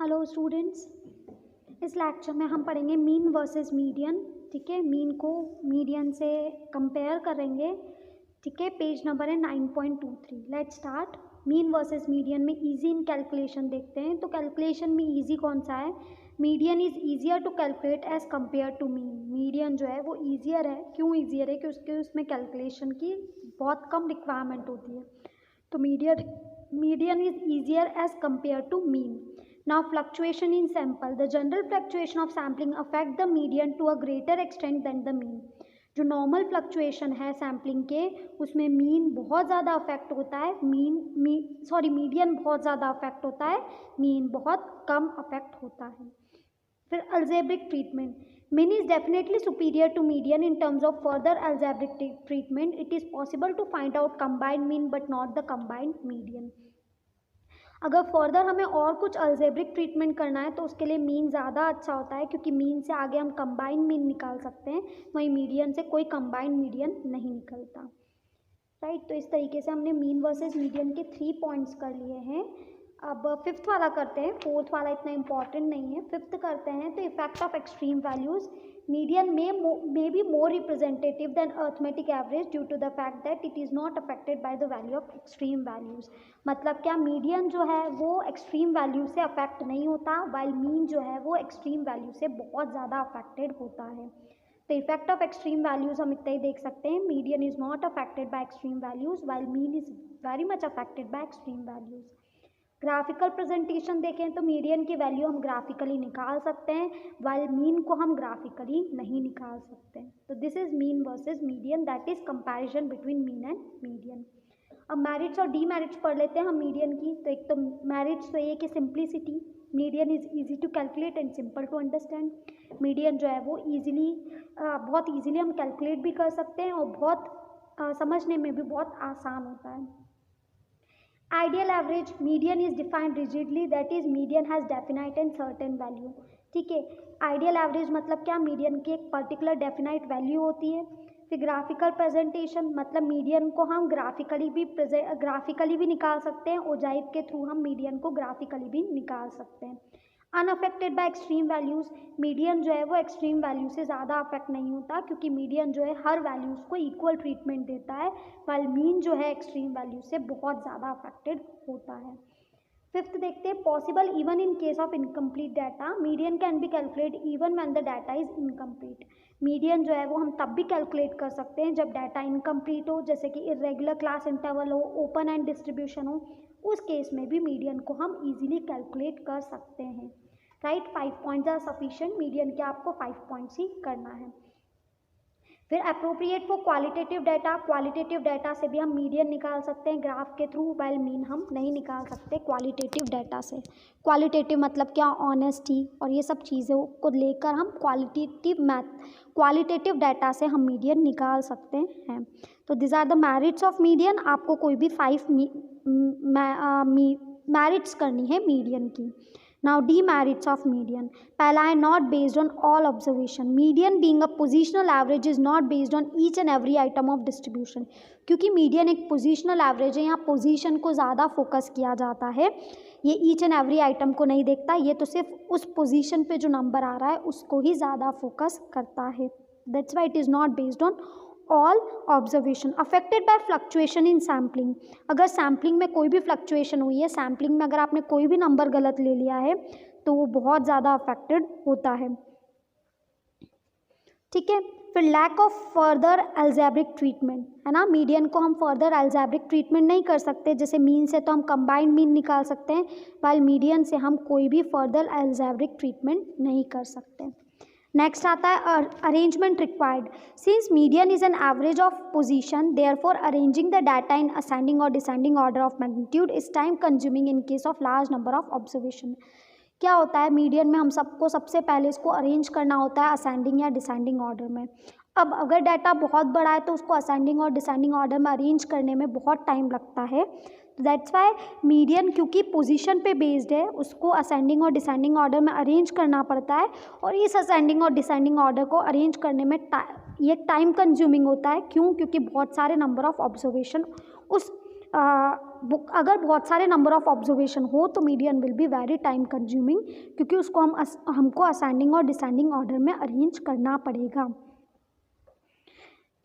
Hello students, इस lecture में हम पढ़ेंगे मीन वर्सेस मीडियन। ठीक है, मीन को मीडियन से कंपेयर करेंगे। ठीक है, पेज नंबर है 9.23। Let's start. Mean versus median में इजी इन कैलकुलेशन देखते हैं। तो कैलकुलेशन में इजी कौन सा है? Median is easier to calculate as compare to mean. Median जो है वो ईजियर है। क्यों ईजियर है? क्योंकि उसमें कैलकुलेशन की बहुत कम रिक्वायरमेंट होती है। तो median is easier as compare to mean. Now fluctuation in sample. The general fluctuation of sampling affect the median to a greater extent than the mean. जो नॉर्मल फ्लक्चुएशन है सैम्पलिंग के, उसमें mean बहुत ज़्यादा affect होता है, median बहुत ज़्यादा अफेक्ट होता है, मीन बहुत कम अफेक्ट होता है। फिर algebraic treatment. Mean is definitely superior to median in terms of further algebraic treatment. It is possible to find out combined mean but not the combined median. अगर further हमें और कुछ अल्जेब्रिक ट्रीटमेंट करना है तो उसके लिए मीन ज़्यादा अच्छा होता है, क्योंकि मीन से आगे हम कंबाइन मीन निकाल सकते हैं, वहीं मीडियन से कोई कंबाइंड मीडियन नहीं निकलता। राइट, तो इस तरीके से हमने मीन वर्सेस मीडियन के 3 पॉइंट्स कर लिए हैं। अब फिफ्थ वाला करते हैं। फोर्थ वाला इतना इंपॉर्टेंट नहीं है, फिफ्थ करते हैं। तो effect of extreme values. Median may be more representative than arithmetic average due to the fact that it is not affected by the value of extreme values। मतलब क्या, मीडियन जो है वो एक्सट्रीम वैल्यू से affect नहीं होता, while mean जो है वो एक्सट्रीम वैल्यू से बहुत ज़्यादा अफेक्टेड होता है। तो इफेक्ट ऑफ एक्सट्रीम वैल्यूज़ हम इतना ही देख सकते हैं। Median is not affected by extreme values while mean is very much affected by extreme values. Graphical presentation देखें तो मीडियन की वैल्यू हम ग्राफिकली निकाल सकते हैं, वाइल मीन को हम ग्राफिकली नहीं निकाल सकते। तो this is mean versus median, that is comparison between mean and median. अब मेरिट्स और डीमेरिट्स पढ़ लेते हैं हम मीडियन की। तो एक तो मेरिट्स तो ये कि simplicity. Median is easy to calculate and simple to understand. Median जो है वो बहुत ईजिली हम कैलकुलेट भी कर सकते हैं और बहुत समझने में भी बहुत आसान होता है। Ideal average. Median is defined rigidly, that is median has definite and certain value. ठीक है, आइडियल एवरेज मतलब क्या, मीडियन की एक पर्टिकुलर डेफिनाइट वैल्यू होती है। फिर ग्राफिकल प्रेजेंटेशन मतलब मीडियन को हम ग्राफिकली भी निकाल सकते हैं, ओजाइव के थ्रू हम मीडियन को ग्राफिकली भी निकाल सकते हैं। Unaffected bye extreme values. Median जो है वो एक्सट्रीम वैल्यू से ज़्यादा अफेक्ट नहीं होता, क्योंकि मीडियन जो है हर वैल्यूज़ को इक्वल ट्रीटमेंट देता है, वाइल मीन जो है एक्सट्रीम वैल्यू से बहुत ज़्यादा अफेक्टेड होता है। फिफ्थ देखते हैं, possible even in case of incomplete data. Median can be calculate even when the data is incomplete. Median जो है वो हम तब भी कैलकुलेट कर सकते हैं जब डाटा इनकम्प्लीट हो, जैसे कि इरेगुलर क्लास इंटरवल हो, ओपन एंड डिस्ट्रीब्यूशन हो, उस केस में भी मीडियन को हम इजीली कैलकुलेट कर सकते हैं। Right, 5 points are sufficient. Median के आपको 5 पॉइंट्स ही करना है। फिर appropriate for qualitative data. Qualitative data से भी हम मीडियन निकाल सकते हैं ग्राफ के थ्रू, वाइल मीन हम नहीं निकाल सकते क्वालिटेटिव डाटा से। क्वालिटेटिव मतलब क्या, ऑनेस्टी और ये सब चीज़ों को लेकर हम क्वालिटेटिव डाटा से हम मीडियन निकाल सकते हैं। तो this are the merits of median. आपको कोई भी 5 मेरिट्स करनी है मीडियन की। Now demerits of median. पहला है not based on all observation. Median being a positional average is not based on each and every item of distribution. क्योंकि median एक positional average है, यहाँ position को ज़्यादा फोकस किया जाता है, ये each and every item को नहीं देखता, ये तो सिर्फ उस position पे जो नंबर आ रहा है उसको ही ज़्यादा फोकस करता है। That's why it is not based on all observation. Affected by fluctuation in sampling. अगर सैम्पलिंग में कोई भी फ्लक्चुएशन हुई है, सैम्पलिंग में अगर आपने कोई भी नंबर गलत ले लिया है तो वो बहुत ज़्यादा अफेक्टेड होता है। ठीक है, फिर lack of further algebraic treatment है ना। मीडियन को हम फर्दर अल्जेब्रिक ट्रीटमेंट नहीं कर सकते, जैसे मीन से तो हम कंबाइंड मीन निकाल सकते हैं, वाइल मीडियन से हम कोई भी फर्दर अल्जेब्रिक ट्रीटमेंट नहीं कर सकते। नेक्स्ट आता है arrangement required. Since median is an average of position, therefore arranging the data in ascending और descending order of magnitude is time consuming in case of large number of observation. क्या होता है, median में हम सबको सबसे पहले इसको अरेंज करना होता है असेंडिंग या डिसेंडिंग ऑर्डर में। अब अगर डाटा बहुत बड़ा है तो उसको असेंडिंग और डिसेंडिंग ऑर्डर में अरेंज करने में बहुत टाइम लगता है। दैट्स वाई मीडियन क्योंकि पोजीशन पे बेस्ड है, उसको असेंडिंग और डिसेंडिंग ऑर्डर में अरेंज करना पड़ता है, और इस असेंडिंग और डिसेंडिंग ऑर्डर को अरेंज करने में ये टाइम कंज्यूमिंग होता है। क्यों? क्योंकि बहुत सारे नंबर ऑफ ऑब्जर्वेशन उस अगर बहुत सारे नंबर ऑफ ऑब्जर्वेशन हो तो median will be very time consuming, क्योंकि उसको हमको असेंडिंग और डिसेंडिंग ऑर्डर में अरेंज करना पड़ेगा।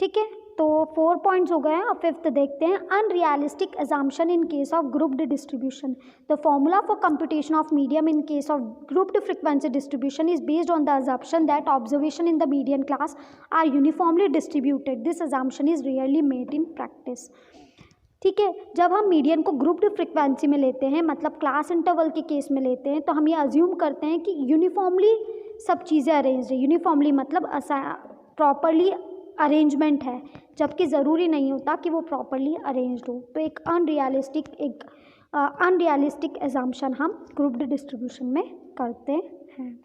ठीक है, तो 4 पॉइंट्स हो गए हैं। अब फिफ्थ देखते हैं, unrealistic assumption in case of grouped distribution. The formula for computation of medium in case of grouped frequency distribution is based on the assumption that observation in the median class are uniformly distributed. This assumption is rarely made in practice. ठीक है, जब हम median को grouped frequency में लेते हैं, मतलब class interval के केस में लेते हैं, तो हम ये अज्यूम करते हैं कि यूनिफॉर्मली सब चीज़ें अरेंज है। यूनिफॉर्मली मतलब प्रॉपरली अरेंजमेंट है, जबकि ज़रूरी नहीं होता कि वो प्रॉपरली अरेंज्ड हो। तो एक अनरियलिस्टिक एजम्पशन हम ग्रुप्ड डिस्ट्रीब्यूशन में करते हैं।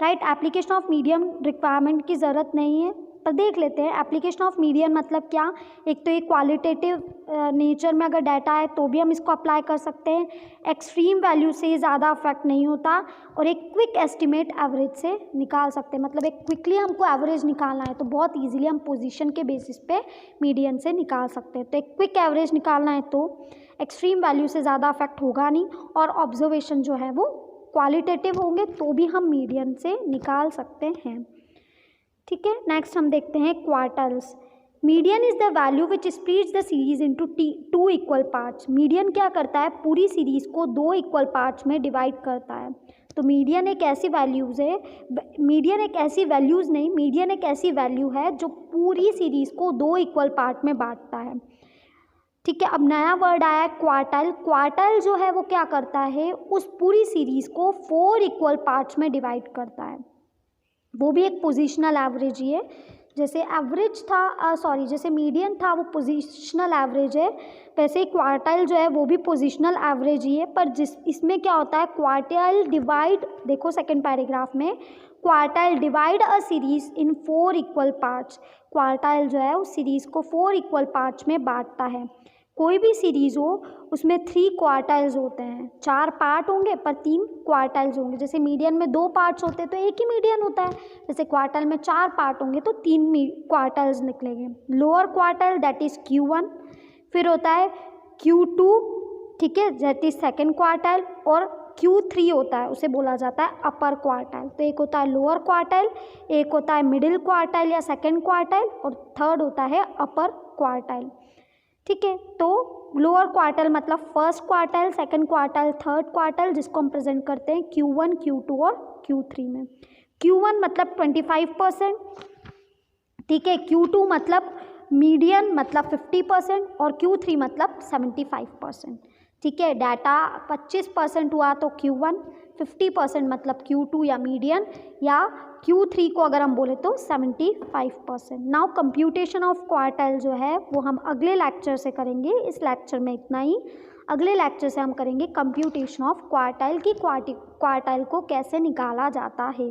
Right, application of medium requirement की ज़रूरत नहीं है, पर देख लेते हैं एप्लीकेशन ऑफ मीडियन मतलब क्या। एक तो ये क्वालिटेटिव नेचर में अगर डाटा है तो भी हम इसको अप्लाई कर सकते हैं, एक्सट्रीम वैल्यू से ज़्यादा अफेक्ट नहीं होता, और एक क्विक एस्टिमेट एवरेज से निकाल सकते हैं। मतलब एक क्विकली हमको एवरेज निकालना है तो बहुत ईजिली हम पोजीशन के बेसिस पे मीडियन से निकाल सकते हैं। तो एक क्विक एवरेज निकालना है तो एक्सट्रीम वैल्यू से ज़्यादा अफेक्ट होगा नहीं, और ऑब्जर्वेशन जो है वो क्वालिटेटिव होंगे तो भी हम मीडियन से निकाल सकते हैं। ठीक है, नेक्स्ट हम देखते हैं quartiles. Median is the value which splits the series into 2 equal parts. Median क्या करता है, पूरी सीरीज को 2 इक्वल पार्ट्स में डिवाइड करता है। तो मीडियन एक ऐसी वैल्यूज़ है, मीडियन एक ऐसी वैल्यूज़ नहीं, मीडियन एक ऐसी वैल्यू है जो पूरी सीरीज को 2 इक्वल पार्ट में बांटता है। ठीक है, अब नया वर्ड आया है क्वार्टल। क्वार्टल जो है वो क्या करता है, उस पूरी सीरीज को 4 इक्वल पार्ट्स में डिवाइड करता है। वो भी एक पोजीशनल एवरेज ही है। जैसे एवरेज था जैसे मीडियन था वो पोजीशनल एवरेज है, वैसे ही क्वार्टाइल जो है वो भी पोजीशनल एवरेज ही है। पर इसमें क्या होता है, क्वार्टाइल डिवाइड, देखो सेकंड पैराग्राफ में, quartile divide a series in 4 equal parts. Quartile जो है उस सीरीज़ को 4 इक्वल पार्ट्स में बांटता है। कोई भी सीरीज़ हो उसमें 3 क्वार्टाइल्स होते हैं, 4 पार्ट होंगे पर 3 क्वार्टाइल्स होंगे। जैसे मीडियन में 2 पार्ट्स होते हैं तो एक ही मीडियन होता है, जैसे क्वार्टाइल में 4 पार्ट होंगे तो 3 क्वार्टाइल्स निकलेंगे। Lower quartile that is Q1, फिर होता है Q2, ठीक है, दैट इज़ सेकेंड क्वार्टाइल, और Q3 होता है, उसे बोला जाता है अपर क्वार्टाइल। तो एक होता है लोअर क्वार्टाइल, एक होता है मिडिल क्वार्टाइल या सेकेंड क्वार्टाइल, और थर्ड होता है अपर क्वार्टाइल। ठीक है, तो लोअर क्वार्टाइल मतलब first quartile, second quartile, third quartile, जिसको हम प्रेजेंट करते हैं Q1, Q2 और Q3 में। Q1 मतलब 25%, ठीक है, Q2 मतलब मीडियन मतलब 50%, और Q3 मतलब 75%। ठीक है, डाटा 25% हुआ तो Q1, 50% मतलब Q2 या मीडियन, या Q3 को अगर हम बोले तो 75%। नाउ कंप्यूटेशन ऑफ क्वार्टाइल जो है वो हम अगले लेक्चर से करेंगे, इस लेक्चर में इतना ही। अगले लेक्चर से हम करेंगे कंप्यूटेशन ऑफ क्वार्टाइल की क्वार्टाइल को कैसे निकाला जाता है।